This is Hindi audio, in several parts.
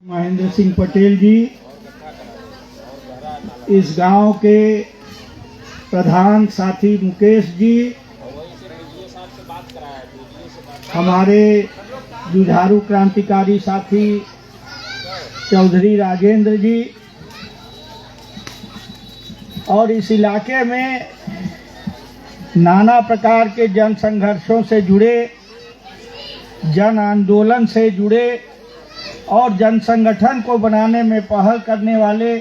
महेंद्र सिंह पटेल जी इस गांव के प्रधान साथी मुकेश जी, हमारे जुझारू क्रांतिकारी साथी चौधरी राजेंद्र जी और इस इलाके में नाना प्रकार के जन संघर्षों से जुड़े, जन आंदोलन से जुड़े और जन संगठन को बनाने में पहल करने वाले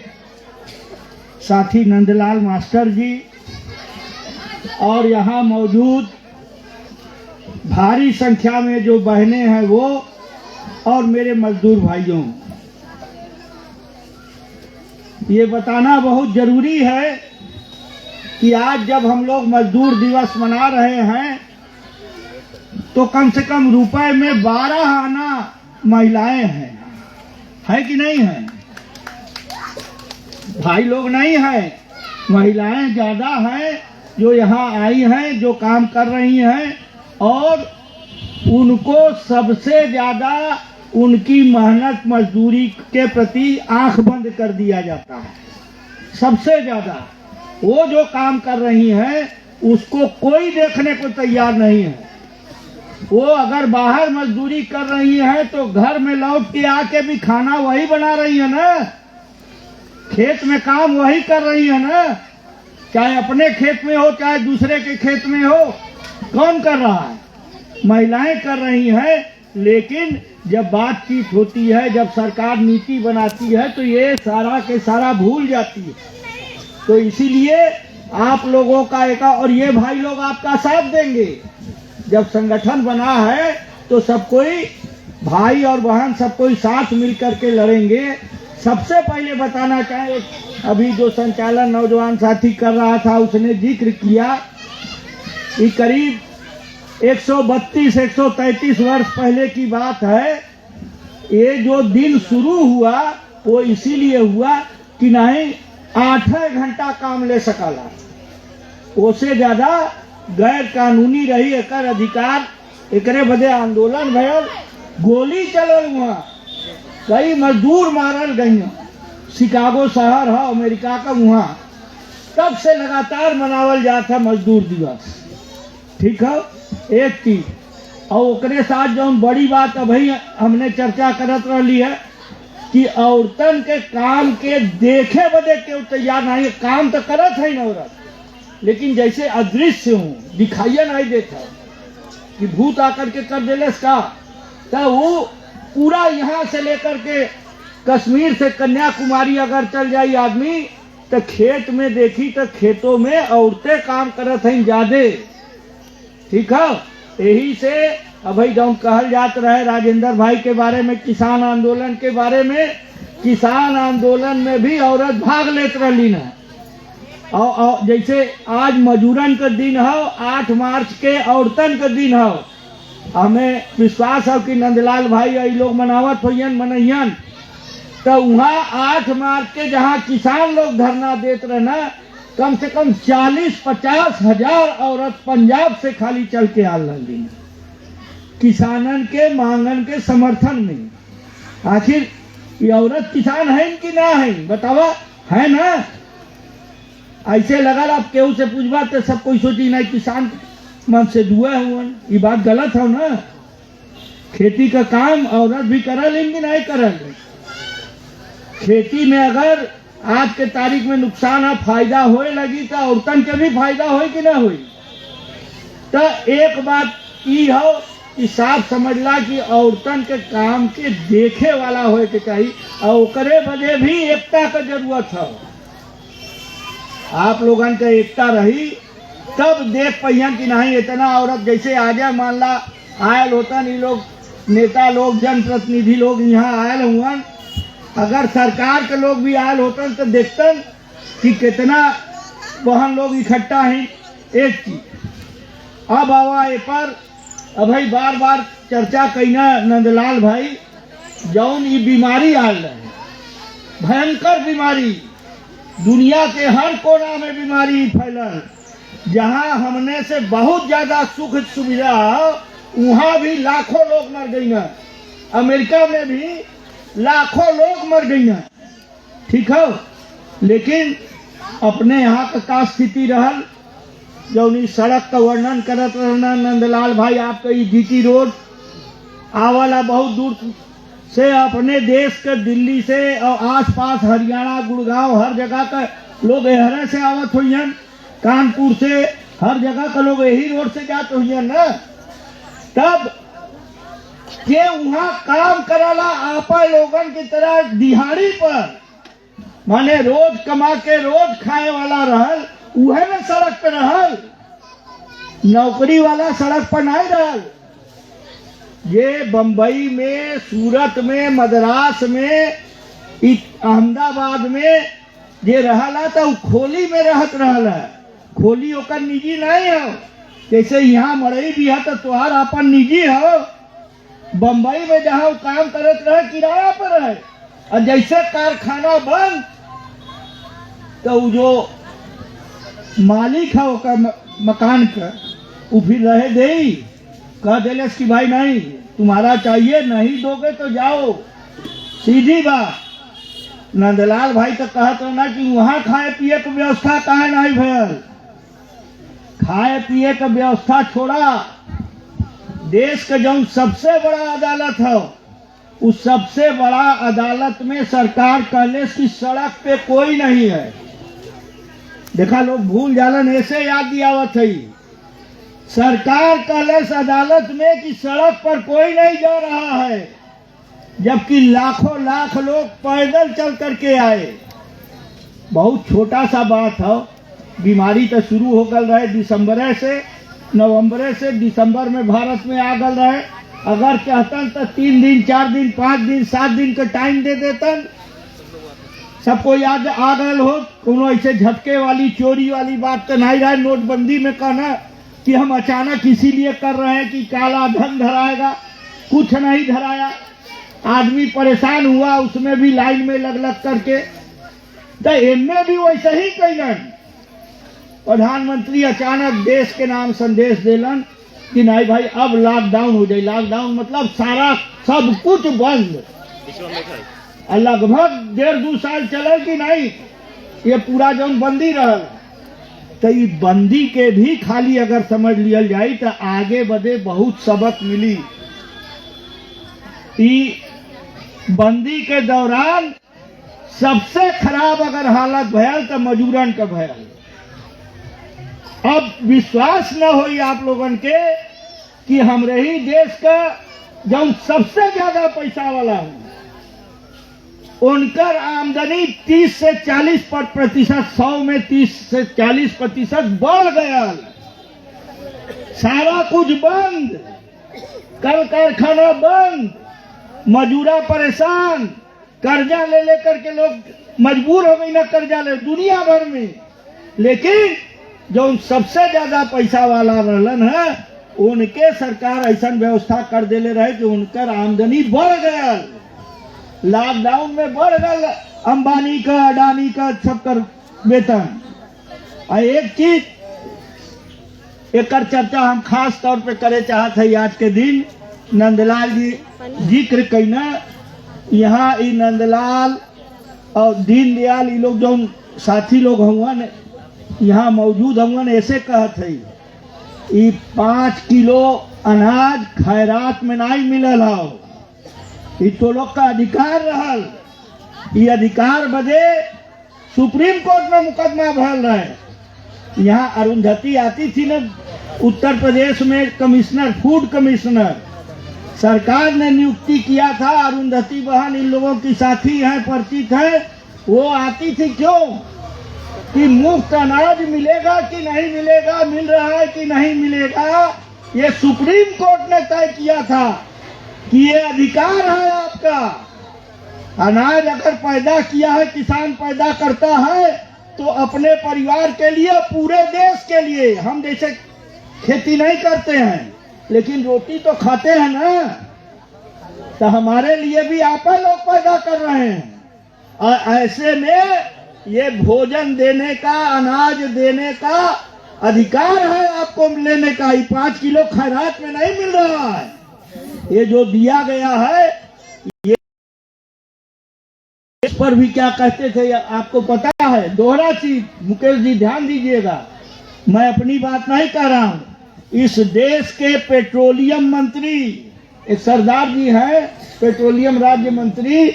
साथी नंदलाल मास्टर जी और यहाँ मौजूद भारी संख्या में जो बहनें हैं वो और मेरे मजदूर भाइयों, ये बताना बहुत जरूरी है कि आज जब हम लोग मजदूर दिवस मना रहे हैं तो कम से कम रुपए में 12 आना महिलाएं हैं, है कि नहीं है? भाई लोग नहीं है, महिलाएं ज्यादा हैं जो यहाँ आई हैं, जो काम कर रही हैं और उनको सबसे ज्यादा उनकी मेहनत मजदूरी के प्रति आंख बंद कर दिया जाता है। सबसे ज्यादा वो जो काम कर रही हैं उसको कोई देखने को तैयार नहीं है। वो अगर बाहर मजदूरी कर रही है तो घर में लौट के आके भी खाना वही बना रही है ना, खेत में काम वही कर रही है ना, चाहे अपने खेत में हो चाहे दूसरे के खेत में हो, कौन कर रहा है? महिलाएं कर रही हैं। लेकिन जब बातचीत होती है, जब सरकार नीति बनाती है तो ये सारा के सारा भूल जाती है। तो इसीलिए आप लोगों का एक, और ये भाई लोग आपका साथ देंगे। जब संगठन बना है तो सब कोई भाई और बहन सब कोई साथ मिल करके लड़ेंगे। सबसे पहले बताना चाहे, अभी जो संचालन नौजवान साथी कर रहा था उसने जिक्र किया कि करीब 132-133 वर्ष पहले की बात है। ये जो दिन शुरू हुआ वो इसीलिए हुआ कि नहीं 8 घंटा काम ले सकला, उससे ज्यादा गैर कानूनी रही एकर अधिकार, एकरे बदे आंदोलन भयल, गोली चलल, वहाँ कई मजदूर मारल गई। शिकागो शहर है अमेरिका का, वहाँ तब से लगातार मनावल जाता मजदूर दिवस। ठीक है, एक चीज। और ओकरे साथ जो बड़ी बात अभी हमने चर्चा करत रही है कि औरतन के काम के देखे बदे क्यों तैयार नहीं। काम तो करत है ना औरत, लेकिन जैसे अदृश्य हूँ, दिखाइए नहीं देता कि भूत आकर के कर देले का। तो वो पूरा यहाँ से लेकर के कश्मीर से कन्याकुमारी अगर चल जाई आदमी तो खेत में देखी तो खेतों में औरतें काम करत हैं ज्यादा। ठीक है, यही से अभी जो कहल जात रहे राजेंद्र भाई के बारे में, किसान आंदोलन के बारे में, किसान आंदोलन में भी औरत भाग लेत रही ना। और जैसे आज मजूरन का दिन हो, 8 मार्च के औरतन का दिन हो, हमें विश्वास है कि नंदलाल भाई ये लोग मनावत होयन मनैयन। तो वहाँ 8 मार्च के जहाँ किसान लोग धरना देते रहे ना, कम से कम 40-50 हजार औरत पंजाब से खाली चल के आ रही किसानन के मांगन के समर्थन में। आखिर ये औरत किसान है कि ना है? बतावा, है ना? ऐसे लगा आप केहू से पूछबा तो सब कोई सोची नहीं किसान मन से दुआ हुआ। ये बात गलत है ना। खेती का काम औरत भी करल कि नहीं करल। खेती में अगर आज के तारीख में नुकसान है, फायदा होए लगी तो औरतन के भी फायदा होए कि ना होए। तो एक बात ई हो कि साफ समझला कि औरतन के काम के देखे वाला होए के चाहिए और ओकरे बदे भी एकता का जरूरत है। आप लोगन के एकता रही तब देख पहियन कि नहीं इतना औरत जैसे आजा मान ला आयल होता, नहीं लोग नेता लोग जनप्रतिनिधि लोग यहाँ आयल हुआ, अगर सरकार के लोग भी आयल होतन तो देखतन कि कितना बहन लोग इकट्ठा हैं। एक चीज अब आवा ए पर अभी बार बार चर्चा कईना नंदलाल भाई, जौन ये बीमारी आल रहे, भयंकर बीमारी, दुनिया के हर कोना में बीमारी फैलल। जहां हमने से बहुत ज्यादा सुख सुविधा वहां भी लाखों लोग मर गई ना। अमेरिका में भी लाखों लोग मर गई हैं, ठीक है। लेकिन अपने यहाँ का स्थिति रहल, जौनी सड़क का वर्णन करत रहना नंदलाल भाई, आपका ये जीटी रोड आवाला बहुत दूर से, अपने देश के दिल्ली से और आसपास हरियाणा गुड़गांव हर जगह का लोग एहरे से आवत हुई, कानपुर से हर जगह का लोग यही रोड से जाते हुए ना। तब के वहां काम कराला आपा लोगन की तरह दिहाड़ी पर, माने रोज कमा के रोज खाए वाला रहल, उहे में सड़क पे रहल, नौकरी वाला सड़क पर नहीं रहल। ये बंबई में, सूरत में, मद्रास में, अहमदाबाद में जे रहला तो खोली में रहत रहला। खोली ओकर निजी नहीं हो, जैसे यहाँ मड़ई भी है तो तुहार अपन निजी हो। बंबई में जहाँ काम करत रहे किराया पर रहे, और जैसे कारखाना बंद तो जो मालिक है ओकर मकान का, वो फिर रहे दे, कह दिले कि भाई नहीं तुम्हारा चाहिए, नहीं दोगे तो जाओ, सीधी बात। नंदलाल भाई तो कहते ना कि वहां खाए पिए की व्यवस्था काहे नहीं भयल। खाए पिए का व्यवस्था छोड़ा, देश का जो सबसे बड़ा अदालत है, उस सबसे बड़ा अदालत में सरकार कहले कि सड़क पे कोई नहीं है। देखा लोग भूल जालन, ऐसे याद दियावत है। सरकार कहले अदालत में कि सड़क पर कोई नहीं जा रहा है, जबकि लाखों लाख लोग पैदल चल करके आए। बहुत छोटा सा बात है, बीमारी तो शुरू हो गल रहे दिसंबर से, नवंबर से दिसंबर में भारत में आ गल रहे। अगर चाहतन तो 3 दिन 4 दिन 5 दिन 7 दिन का टाइम दे देतन, सबको याद आ गल हो। कोनो ऐसे झटके वाली चोरी वाली बात तो नहीं रहे। नोटबंदी में कहना कि हम अचानक इसीलिए कर रहे हैं कि काला धन धराएगा, कुछ नहीं धराया। आदमी परेशान हुआ, उसमें भी लाइन में लग लग करके, तो इनमें भी वैसे ही कैलन। प्रधानमंत्री अचानक देश के नाम संदेश देलन कि नहीं भाई अब लॉकडाउन हो जाए। लॉकडाउन मतलब सारा सब कुछ बंद। लगभग 1.5-2 साल चले कि नहीं, ये पूरा जौन बंदी रहल। तो ये बंदी के भी खाली अगर समझ लिया जाए तो आगे बदे बहुत सबक मिली। बंदी के दौरान सबसे खराब अगर हालत भयल तो मजूरन का भयल। अब विश्वास न होई आप लोगन के कि हमरे ही देश का जो सबसे ज्यादा पैसा वाला है, उनकर आमदनी 30 से 40%, 100 में 30 से 40% बढ़ गया। सारा कुछ बंद, कल कारखाना बंद, मजूरा परेशान, कर्जा ले लेकर के लोग मजबूर हो गई ना कर्जा ले दुनिया भर में। लेकिन जो सबसे ज्यादा पैसा वाला रहलन है, उनके सरकार ऐसा व्यवस्था कर देले रहे कि उनकर आमदनी बढ़ गया। लॉकडाउन में बढ़ गया अंबानी का, अडानी का सबकर वेतन। और एक चीज एक चर्चा हम खास तौर पे करे चाहते हैं आज के दिन। नंदलाल जी जिक्र कहना, यहाँ ये नंदलाल और दीनदयाल ये लोग जो साथी लोग हुआ यहाँ मौजूद हुआ, ऐसे कहते हैं ये 5 किलो अनाज खैरात में नहीं मिलल हो। ये तो लोग का अधिकार रहल। ये अधिकार बदे सुप्रीम कोर्ट में मुकदमा भरल रहे। यहाँ अरुंधति आती थी ना उत्तर प्रदेश में, कमिश्नर, फूड कमिश्नर, सरकार ने नियुक्ति किया था। अरुंधति बहन इन लोगों की साथी है, परिचित है। वो आती थी क्यों कि मुफ्त अनाज मिलेगा कि नहीं मिलेगा, मिल रहा है कि नहीं मिलेगा। ये सुप्रीम कोर्ट ने तय किया था कि ये अधिकार है आपका। अनाज अगर पैदा किया है, किसान पैदा करता है तो अपने परिवार के लिए, पूरे देश के लिए। हम जैसे खेती नहीं करते हैं लेकिन रोटी तो खाते हैं ना, तो हमारे लिए भी आप लोग पैदा कर रहे हैं। और ऐसे में ये भोजन देने का, अनाज देने का अधिकार है आपको लेने का। 5 किलो खैरात में नहीं मिल रहा है। ये जो दिया गया है पर भी क्या कहते थे आपको पता है? दोहरा चीज, मुकेश जी ध्यान दीजिएगा, मैं अपनी बात नहीं कह रहा हूं। इस देश के पेट्रोलियम मंत्री एक सरदार जी हैं, पेट्रोलियम राज्य मंत्री,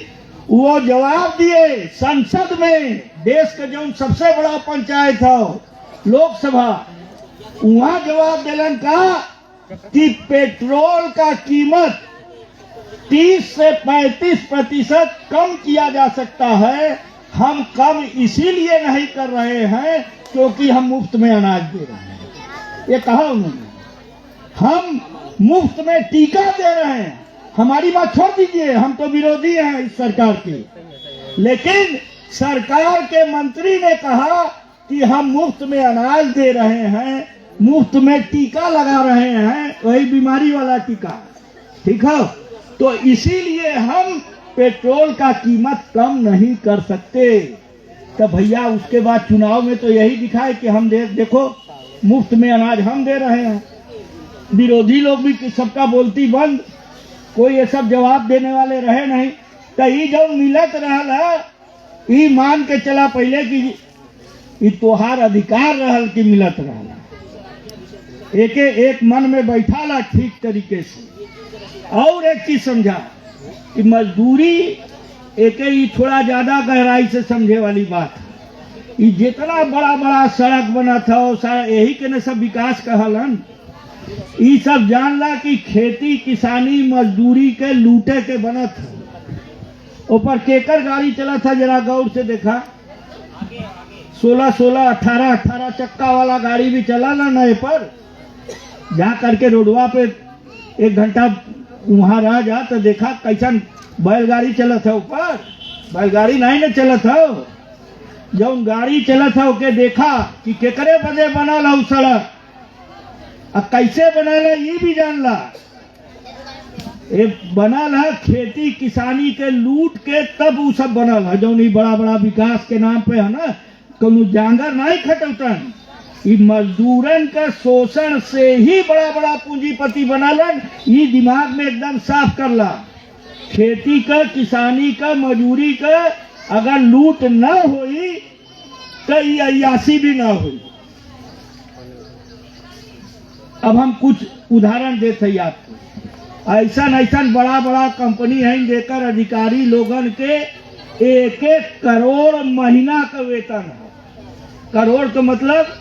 वो जवाब दिए संसद में, देश का जो सबसे बड़ा पंचायत हो लोकसभा, वहां जवाब दिलन का कि पेट्रोल का कीमत 30 से 35% कम किया जा सकता है। हम कम इसीलिए नहीं कर रहे हैं क्योंकि हम मुफ्त में अनाज दे रहे हैं, ये कहा उन्होंने। हम मुफ्त में टीका दे रहे हैं। हमारी बात छोड़ दीजिए, हम तो विरोधी हैं इस सरकार के, लेकिन सरकार के मंत्री ने कहा कि हम मुफ्त में अनाज दे रहे हैं, मुफ्त में टीका लगा रहे हैं, वही बीमारी वाला टीका, ठीक है। तो इसीलिए हम पेट्रोल का कीमत कम नहीं कर सकते। तो भैया उसके बाद चुनाव में तो यही दिखाए कि हम देखो मुफ्त में अनाज हम दे रहे हैं। विरोधी लोग भी सबका बोलती बंद, कोई ये सब जवाब देने वाले रहे नहीं। तो ये जो मिलत रहल है, ये मान के चला पहले कि ये तोहार अधिकार रहल कि मिलत रहल, एक मन में बैठा ला ठीक तरीके से। और एक चीज समझा कि मजदूरी एक ही थोड़ा ज्यादा गहराई से समझे वाली बात है। ये जितना बड़ा बड़ा सड़क बना था यही के न सब विकास कहलन। ये सब जानला कि खेती किसानी मजदूरी के लूटे के बनत है। ऊपर केकर गाड़ी चला था, जरा गौर से देखा, 16-16, 18-18 चक्का वाला गाड़ी भी चला ना नए पर। जा करके रोडवा पे 1 घंटा वहां रह जा तो देखा कैसन बैलगाड़ी चला था। ऊपर बैलगाड़ी नहीं न चला था, जब गाड़ी चला था ओके देखा कि केकरे बदे बनल है सड़क, कैसे बनल है ये भी जानला। बनल है खेती किसानी के लूट के, तब वो सब बनल है। जो नहीं बड़ा बड़ा विकास के नाम पे है ना, कोनो जांगर नहीं खटौतन, मजदूरन का शोषण से ही बड़ा बड़ा पूंजीपति बनालन। ये दिमाग में एकदम साफ कर ला। खेती का किसानी का मजदूरी का अगर लूट न हुई तो ये अयासी भी ना हुई। अब हम कुछ उदाहरण देते हैं आपको। ऐसा बड़ा बड़ा कंपनी है, देकर अधिकारी लोगन के 1-1 करोड़ महीना का वेतन है। करोड़ का मतलब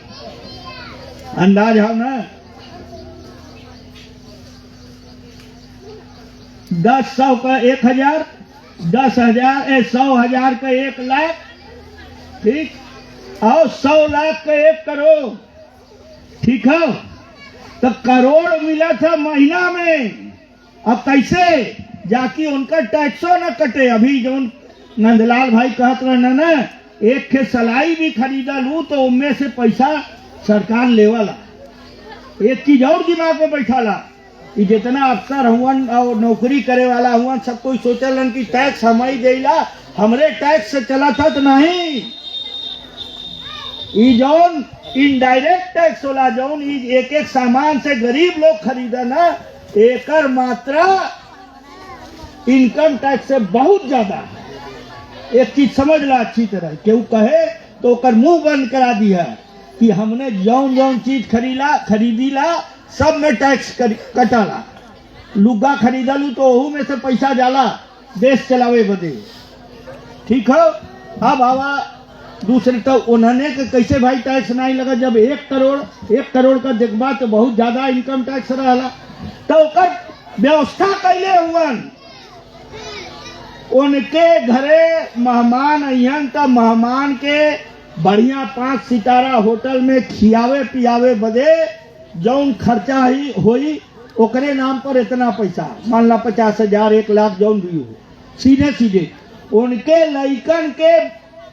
अंदाज है ना, 10-100 का 1000, 10,000 100,000 का 1 लाख, ठीक, और 100 लाख का 1 करोड़, ठीक है। तो करोड़ मिला था महीना में। अब कैसे जाके उनका टैक्सो न कटे। अभी जो नंदलाल भाई कहत रहे ना, एक के सलाई भी खरीदा लू तो उनमें से पैसा सरकार लेवाला। एक चीज और दिमाग में बैठाला कि जितना अफसर हुवन और नौकरी करे वाला हुवन, सब कोई सोचलन कि टैक्स हम ही देला, हमरे टैक्स से चला था। तो नहीं, ये जौन इनडायरेक्ट टैक्स होला, जौन एक सामान से गरीब लोग खरीदा ना, एकर मात्रा इनकम टैक्स से बहुत ज्यादा है। एक चीज समझ ला अच्छी तरह, क्यों कहे तो ओकर मुंह बंद करा दिया कि हमने जौन जौन चीज खरीदीला सब में टैक्स कटाला। लुग्गा खरीदलू तो ओहू में से पैसा जाला देश चलावे बदे, ठीक है। अब आवा दूसरे, तो उन्होंने कैसे भाई टैक्स नहीं लगा। जब 1 करोड़ का देखबा तो बहुत ज्यादा इनकम टैक्स रहा, तो ओकर व्यवस्था कैले हुवन। उनके घरे मेहमान अहन तो मेहमान के बढ़िया 5 सितारा होटल में खियावे पियावे बदे जौन खर्चा ही होई, ओकरे नाम पर इतना पैसा, मान ला 50,000 1 लाख जौन भी हो, सीधे सीधे उनके लइकन के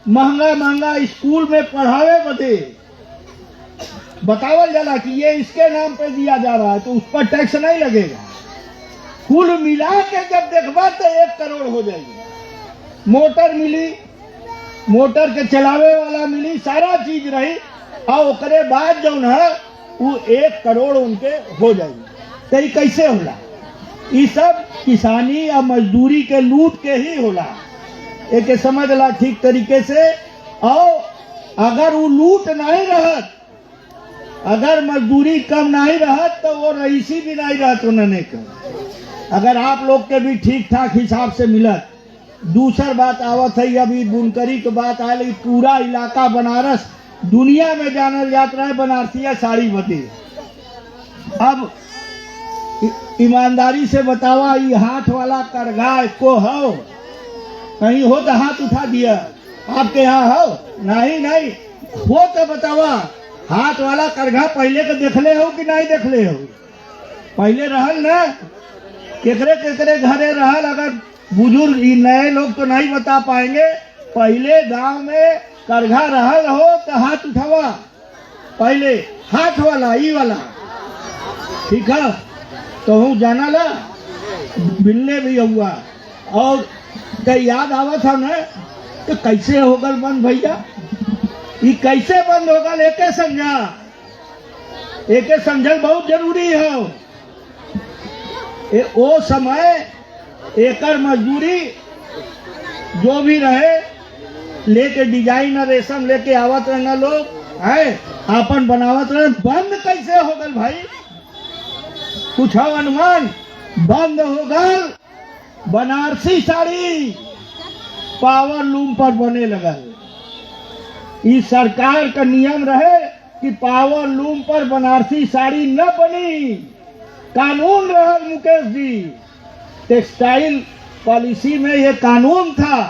महंगा स्कूल में पढ़ावे बदे बतावल जाला कि ये इसके नाम पे दिया जा रहा है, तो उस पर टैक्स नहीं लगेगा। कुल मिला के जब देखबा तो 1 करोड़ हो जाएगी। मोटर मिली, मोटर के चलावे वाला मिली, सारा चीज रही, और ओकरे बाद जो है वो 1 करोड़ उनके हो जाएगी। तो ये कैसे होला? ये सब किसानी या मजदूरी के लूट के ही होला। एक समझ ला ठीक तरीके से। और अगर वो लूट नहीं रहत, अगर मजदूरी कम नहीं रहत तो वो रईसी भी नहीं रहत उन्होंने का। अगर आप लोग के भी ठीक ठाक हिसाब से मिलत। दूसर बात आवत है, अभी बुनकरी की बात आए, पूरा इलाका बनारस दुनिया में जानल जात रहा है बनारसिया साड़ी बदे। अब ईमानदारी से बतावा, ये हाथ वाला करघा को हो कहीं हो तो हाथ उठा दिया, आपके यहाँ हो? नहीं नहीं हो तो बतावा। हाथ वाला करघा पहले के देखले हो कि नहीं देखले हो? पहले रहल ना, केकरे केकरे घरे रहल। अगर बुजुर्ग नए लोग तो नहीं बता पाएंगे। पहले गांव में करघा रहल हो तो हाथ उठावा, पहले हाथ वाला ई वाला, ठीक है? तो हूँ जाना ला मिलने भी हुआ। और तो याद आवा था ना, तो कैसे होगल बंद भैया? ये कैसे बंद होगल? एके समझा, एके समझल बहुत जरूरी है। वो समय एकर मजदूरी जो भी रहे लेके डिजाइन और रेशम लेके आवत रहना लोग है, आपन बनावत रहे। बंद कैसे होगल भाई? कुछ हो अनुमान? बंद होगल बनारसी साड़ी पावर लूम पर बने लगल। इस सरकार का नियम रहे कि पावर लूम पर बनारसी साड़ी न बनी। कानून रहा मुकेश जी, टेक्सटाइल पॉलिसी में ये कानून था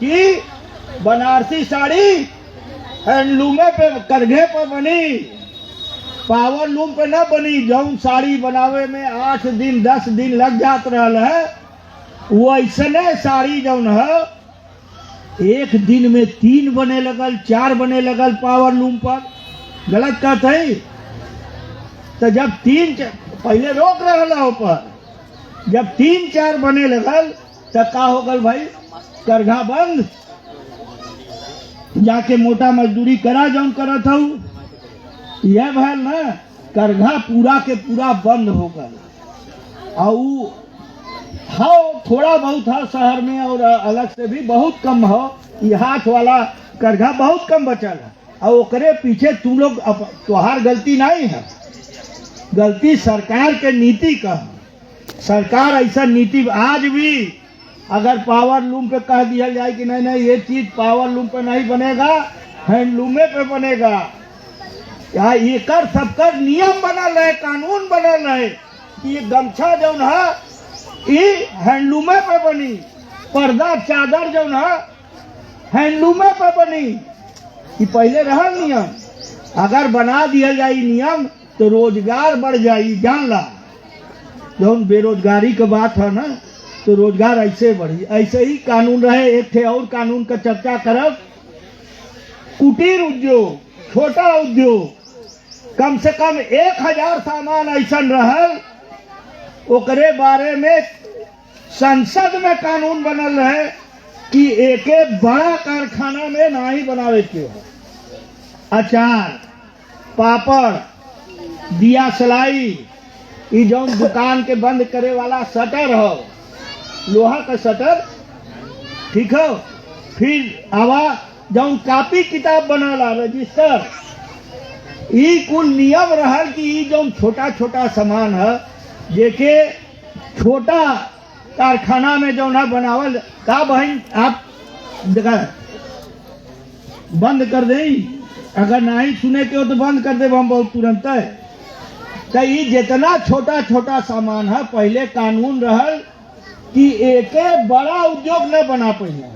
कि बनारसी साड़ी हैंडलूमे पे करघे पर बनी, पावर लूम पे न बनी। जौन साड़ी बनावे में 8 दिन 10 दिन लग जात रहल है, वो ऐसने साड़ी जौन है 1 दिन में 3 बने लगल, 4 बने लगल पावर लूम पर। गलत कहते हैं? तो जब 3 पहले रोक रहा ऊपर, जब 3-4 बने लगल तो का हो गल भाई? करघा बंद। जाके मोटा मजदूरी करा जौन करत हूँ, यह भल ना करघा पूरा के पूरा बंद हो गल। और हाँ थोड़ा बहुत है शहर में, और अलग से भी बहुत कम हो। ये हाथ वाला करघा बहुत कम बचल है। और ओकरे पीछे तुम लोग तोहार गलती नहीं है, गलती सरकार के नीति का। सरकार ऐसा नीति आज भी अगर पावर लूम पे कह दिया जाए कि नहीं नहीं ये चीज पावर लूम पे नहीं बनेगा, हैंडलूमे पे बनेगा, या एकर सबकर नियम बनल है, कानून बनल है कि ये गमछा जौन है ये हैंडलूमे पे बनी, पर्दा चादर जौन है हैंडलूमे पे बनी। कि पहले रहा नियम, अगर बना दिया जाए नियम तो रोजगार बढ़ जाए। जान ला, जौन बेरोजगारी की बात है ना, तो रोजगार ऐसे बढ़ी। ऐसे ही कानून रहे। एक थे और कानून का चर्चा करब, कुटीर उद्योग, छोटा उद्योग, कम से कम 1000 सामान ऐसा रहल, ओकरे बारे में संसद में कानून बनल रहे कि एक बड़ा कारखाना में नहीं बनावे के हो। अचार, पापड़, दिया सलाई, ये जौन दुकान के बंद करे वाला शटर हो, लोहा का शटर, ठीक हो। फिर आवा जौन कापी किताब बनाला रजिस्टर, ये कुल नियम रहल कि ये जौन छोटा छोटा सामान है जेके छोटा कारखाना में जौन है बनावल। का बहन आप जगह बंद कर दें, अगर नहीं सुने के हो तो बंद कर दे हम बहुत तुरंत है। तो ये जितना छोटा छोटा सामान है पहले कानून रहल कि एक बड़ा उद्योग न बना पाए।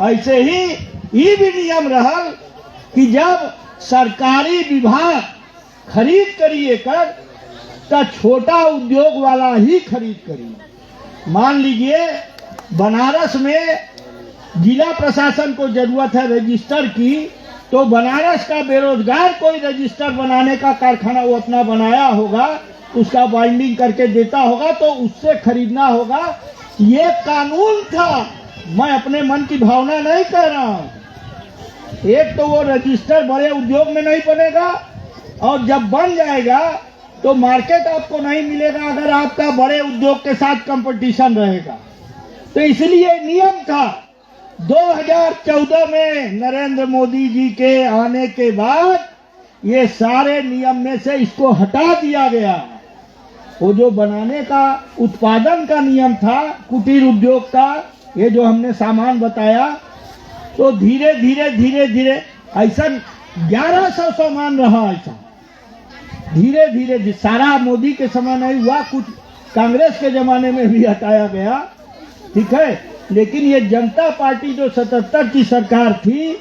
ऐसे ही ये भी नियम रहल कि जब सरकारी विभाग खरीद करिए कर तो छोटा उद्योग वाला ही खरीद करिए। मान लीजिए बनारस में जिला प्रशासन को जरूरत है रजिस्टर की, तो बनारस का बेरोजगार कोई रजिस्टर बनाने का कारखाना वो अपना बनाया होगा, उसका बाइंडिंग करके देता होगा, तो उससे खरीदना होगा। ये कानून था, मैं अपने मन की भावना नहीं कह रहा हूं। एक तो वो रजिस्टर बड़े उद्योग में नहीं बनेगा, और जब बन जाएगा तो मार्केट आपको नहीं मिलेगा अगर आपका बड़े उद्योग के साथ कंपटीशन रहेगा। तो इसलिए नियम था 2014 में नरेंद्र मोदी जी के आने के बाद ये सारे नियम में से इसको हटा दिया गया। वो जो बनाने का उत्पादन का नियम था कुटीर उद्योग का, ये जो हमने सामान बताया, तो धीरे धीरे ऐसा 1100 सामान रहा। ऐसा धीरे धीरे सारा मोदी के समय नहीं हुआ, कुछ कांग्रेस के जमाने में भी हटाया गया, ठीक है। लेकिन ये जनता पार्टी जो 77 की सरकार थी,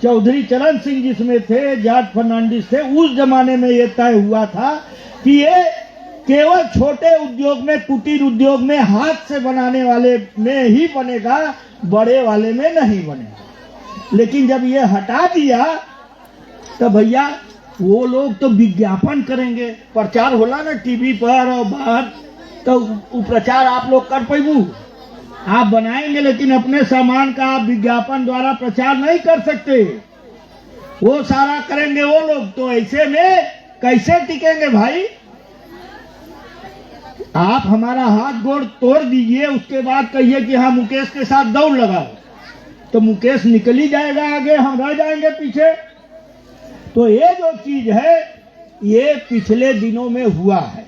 चौधरी चरण सिंह जिसमें थे, जॉर्ज फर्नांडिस थे, उस जमाने में ये तय हुआ था कि ये केवल छोटे उद्योग में, कुटीर उद्योग में, हाथ से बनाने वाले में ही बनेगा, बड़े वाले में नहीं बनेगा। लेकिन जब ये हटा दिया तो भैया वो लोग तो विज्ञापन करेंगे, प्रचार होला ना टीवी पर और बाहर, तो वो प्रचार आप लोग कर पाएंगे, आप बनाएंगे लेकिन अपने सामान का आप विज्ञापन द्वारा प्रचार नहीं कर सकते। वो सारा करेंगे वो लोग, तो ऐसे में कैसे टिकेंगे भाई? आप हमारा हाथ गोड़ तोड़ दीजिए, उसके बाद कहिए कि हाँ मुकेश के साथ दौड़ लगाओ, तो मुकेश निकल ही जाएगा आगे, हम रह जाएंगे पीछे। तो ये जो चीज है ये पिछले दिनों में हुआ है।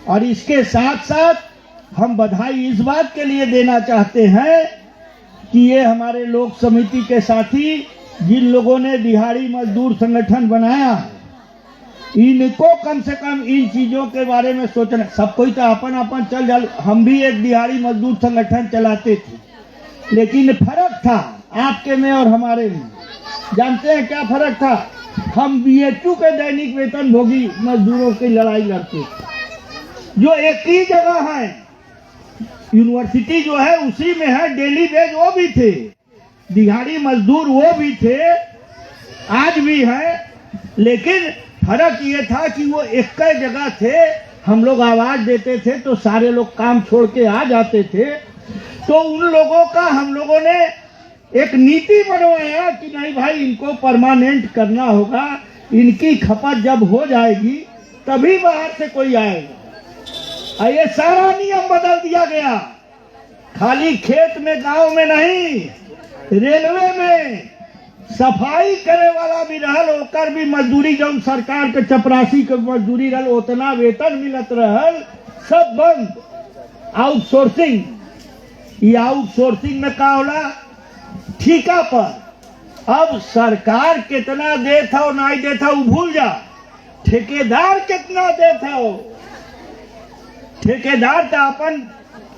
और इसके साथ साथ हम बधाई इस बात के लिए देना चाहते हैं कि ये हमारे लोक समिति के साथी जिन लोगों ने दिहाड़ी मजदूर संगठन बनाया, इनको कम से कम इन चीजों के बारे में सोचना। सब कोई तो अपन अपन चल जा, हम भी एक दिहाड़ी मजदूर संगठन चलाते थे, लेकिन फर्क था आपके में और हमारे में। जानते हैं क्या फर्क था? हम बीएचयू के दैनिक वेतन भोगी मजदूरों की लड़ाई लड़ते थे, जो एक ही जगह है, यूनिवर्सिटी जो है उसी में है, डेली वेज वो भी थे, दिहाड़ी मजदूर वो भी थे, आज भी है। लेकिन फर्क ये था कि वो एक ही जगह थे, हम लोग आवाज देते थे तो सारे लोग काम छोड़ के आ जाते थे। तो उन लोगों का हम लोगों ने एक नीति बनवाया कि नहीं भाई इनको परमानेंट करना होगा, इनकी खपत जब हो जाएगी तभी बाहर से कोई आएगा। ये सारा नियम बदल दिया गया, खाली खेत में गांव में नहीं, रेलवे में सफाई करे वाला भी रहल, ओकर भी मजदूरी जब सरकार के चपरासी के मजदूरी रहल उतना वेतन मिलत रहल, सब बंद। आउटसोर्सिंग, ये आउटसोर्सिंग में का होला? ठेका पर। अब सरकार कितना देता हो नहीं देता हो भूल जा, ठेकेदार कितना देता हो, ठेकेदार तो अपन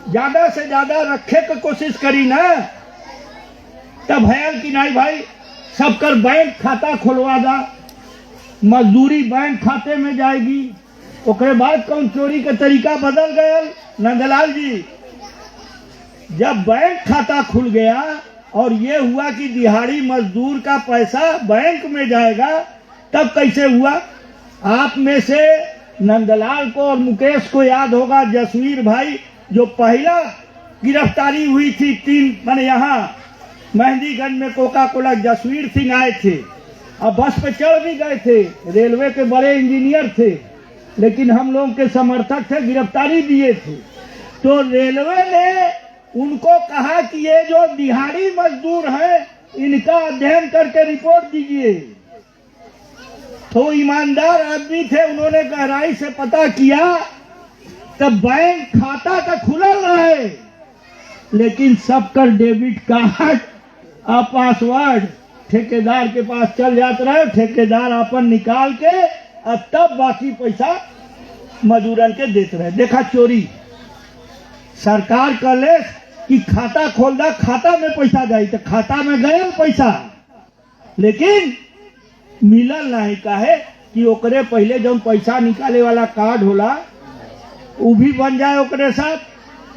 ज्यादा से ज्यादा रखे की कोशिश करी ना, तब भयल कि नहीं भाई सबकर बैंक खाता खुलवा दा, मजदूरी बैंक खाते में जाएगी। ओकरे बाद कौन चोरी का तरीका बदल गया नंदलाल जी, जब बैंक खाता खुल गया और ये हुआ कि दिहाड़ी मजदूर का पैसा बैंक में जाएगा, तब कैसे हुआ? आप में से नंदलाल को और मुकेश को याद होगा जसवीर भाई, जो पहला गिरफ्तारी हुई थी 3 माने यहाँ मेहंदीगंज में कोका कोला, जसवीर सिंह आए थे और बस पे चढ़ भी गए थे, रेलवे के बड़े इंजीनियर थे, लेकिन हम लोग के समर्थक थे, गिरफ्तारी दिए थे। तो रेलवे ने उनको कहा कि ये जो दिहाड़ी मजदूर हैं इनका अध्ययन करके रिपोर्ट दीजिए। तो ईमानदार आदमी थे, उन्होंने गहराई से पता किया, तब बैंक खाता तो खुलल रहे, लेकिन सबका डेबिट कार्ड और पासवर्ड ठेकेदार के पास चल जाते रहे, ठेकेदार अपन निकाल के और तब बाकी पैसा मजदूरन के देते रहे। देखा चोरी, सरकार का लेस कि खाता खोल दा, खाता में पैसा जाए, तो खाता में गए पैसा, लेकिन मिलल नहीं। काहे कि ओकरे पहले जब पैसा निकाले वाला कार्ड होला वो भी बन जाए ओकरे साथ,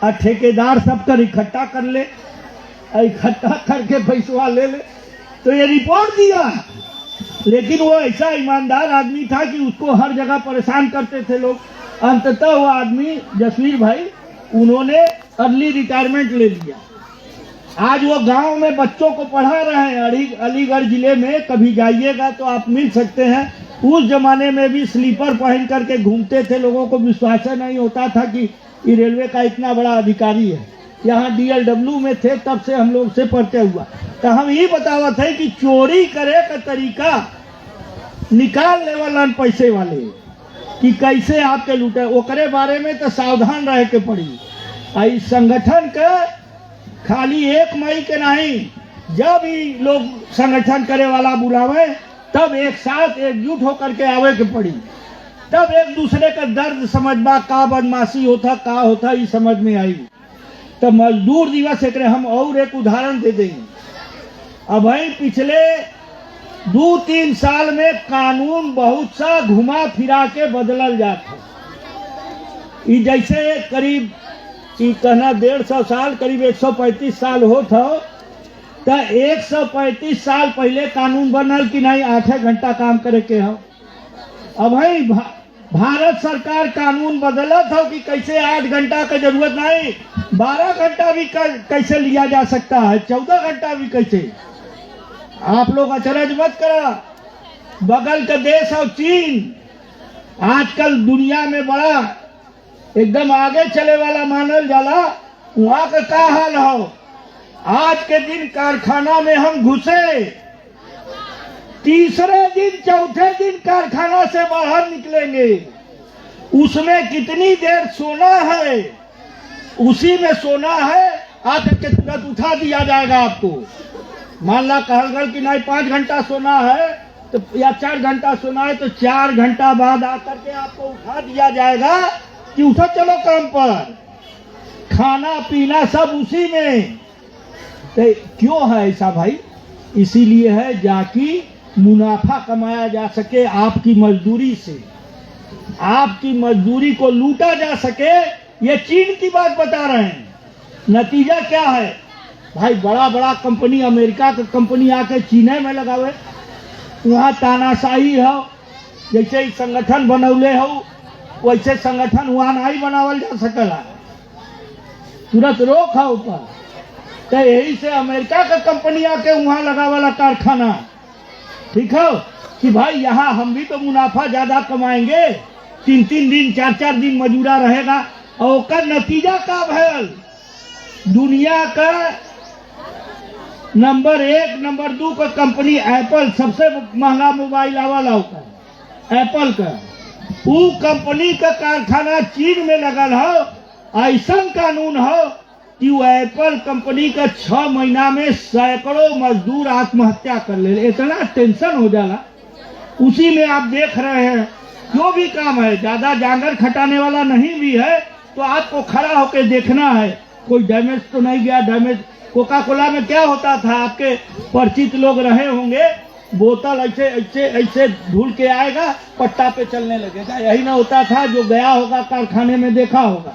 और ठेकेदार सबकर इकट्ठा कर ले, इकट्ठा करके पैसा ले ले। तो ये रिपोर्ट दिया, लेकिन वो ऐसा ईमानदार आदमी था कि उसको हर जगह परेशान करते थे लोग। अंततः वो आदमी जसवीर भाई, उन्होंने अर्ली रिटायरमेंट ले लिया। आज वो गांव में बच्चों को पढ़ा रहे हैं, अलीगढ़ जिले में। कभी जाइएगा तो आप मिल सकते हैं। उस जमाने में भी स्लीपर पहन करके घूमते थे, लोगों को विश्वास नहीं होता था कि ये रेलवे का इतना बड़ा अधिकारी है। यहाँ DLW में थे, तब से हम लोग से परिचय हुआ। तो हम ये बतावत है कि चोरी करे का तरीका निकाल ले वाला पैसे वाले कि कैसे आपके लूटे, ओकरे बारे में तो सावधान रहे के पड़ी। इस संगठन के खाली 1 मई के नहीं, जब भी लोग संगठन करे वाला बुलावे तब एक साथ एकजुट होकर के आवे के पड़ी, तब एक दूसरे का दर्द समझबा, का बदमाशी होता का होता ये समझ में आई। तो मजदूर दिवस एक हम और एक उदाहरण दे देंगे। अब पिछले 2-3 साल में कानून बहुत सा घुमा फिरा के बदलल जाता। जैसे करीब कहना 150 साल, करीब 135 साल होता, तो 135 साल पहले कानून बनल कि नहीं 8 घंटा काम करे के हो। अब भारत सरकार कानून बदलत हो कि कैसे 8 घंटा का जरूरत नहीं, 12 घंटा भी कैसे लिया जा सकता है, 14 घंटा भी कैसे। आप लोग अचरज मत करा, बगल का देश और चीन आजकल दुनिया में बड़ा एकदम आगे चले वाला मानल जाला। वहां का क्या हाल हो, आज के दिन कारखाना में हम घुसे, तीसरे दिन चौथे दिन कारखाना से बाहर निकलेंगे, उसमें कितनी देर सोना है, उसी में सोना है, आकर के तुरंत उठा दिया जाएगा आपको। मान ला कहल गल कि नहीं 5 घंटा सोना है तो या 4 घंटा सोना है तो 4 घंटा बाद आकर के आपको उठा दिया जाएगा कि उठो चलो काम पर, खाना पीना सब उसी में। तो क्यों है ऐसा भाई? इसीलिए है जाकि मुनाफा कमाया जा सके आपकी मजदूरी से, आपकी मजदूरी को लूटा जा सके। ये चीन की बात बता रहे हैं। नतीजा क्या है भाई? बड़ा बड़ा कंपनी, अमेरिका का कंपनी आके चीन में लगावे, वहाँ तानाशाही हो, जैसे संगठन बनौले हो वैसे संगठन वहाँ नहीं बनावल जा सकला, तुरंत रोक है ऊपर। तो यही से अमेरिका का कंपनी आके वहाँ लगावाला कारखाना, ठीक है कि भाई यहाँ हम भी तो मुनाफा ज्यादा कमाएंगे, 3-3 दिन 4-4 दिन मजूरा रहेगा। और का नतीजा का भयल, दुनिया का नंबर 1 नंबर 2 का कंपनी एप्पल, सबसे महंगा मोबाइल वाला होता है एप्पल का, वो कंपनी का कारखाना चीन में लगल हो। ऐसा कानून हो कि वो एप्पल कंपनी का 6 महीना में सैकड़ों मजदूर आत्महत्या कर ले, इतना टेंशन हो जाला। उसी में आप देख रहे हैं जो भी काम है ज्यादा जांगर खटाने वाला नहीं भी है तो आपको खड़ा होकर देखना है कोई डैमेज तो नहीं गया। डैमेज कोका कोला में क्या होता था, आपके परिचित लोग रहे होंगे, बोतल ऐसे ऐसे ऐसे धुल के आएगा, पट्टा पे चलने लगेगा। यही ना होता था, जो गया होगा कारखाने में देखा होगा,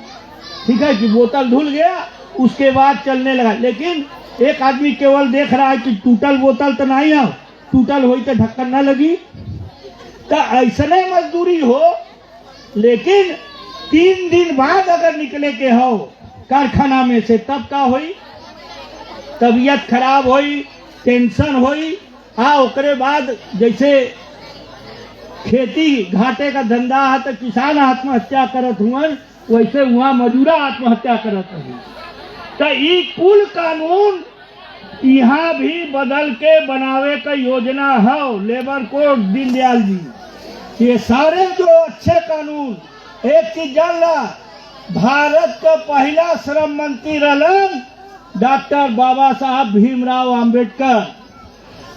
ठीक है कि बोतल धुल गया उसके बाद चलने लगा। लेकिन एक आदमी केवल देख रहा है कि टूटल बोतल तो नहीं है, टूटल हुई तो ढक्कन न लगी। तो ऐसने मजदूरी हो, लेकिन 3 दिन बाद अगर निकले के हो कारखाना में से, तब का हुई, तबीयत खराब हुई, टेंशन हुई। ओकरे बाद जैसे खेती घाटे का धंधा है तो किसान आत्महत्या करत हुआ, वैसे वहाँ मजूरा आत्महत्या करत हुई। तो ये कुल कानून यहाँ भी बदल के बनावे का योजना है लेबर कोड दीनदयाल जी। ये सारे जो अच्छे कानून, एक चीज जान ला, भारत का पहला श्रम मंत्री रहलन डॉक्टर बाबा साहब भीमराव आम्बेडकर।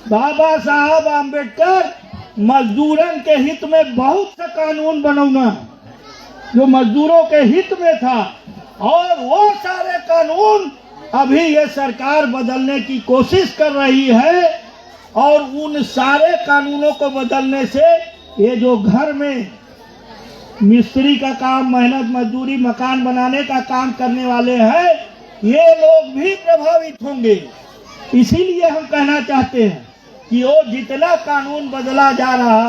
बाबा साहब आम्बेडकर मजदूरन के हित में बहुत सा कानून बनौना जो मजदूरों के हित में था, और वो सारे कानून अभी ये सरकार बदलने की कोशिश कर रही है। और उन सारे कानूनों को बदलने से ये जो घर में मिस्त्री का काम, मेहनत मजदूरी, मकान बनाने का काम करने वाले हैं, ये लोग भी प्रभावित होंगे। इसीलिए हम कहना चाहते हैं कि वो जितना कानून बदला जा रहा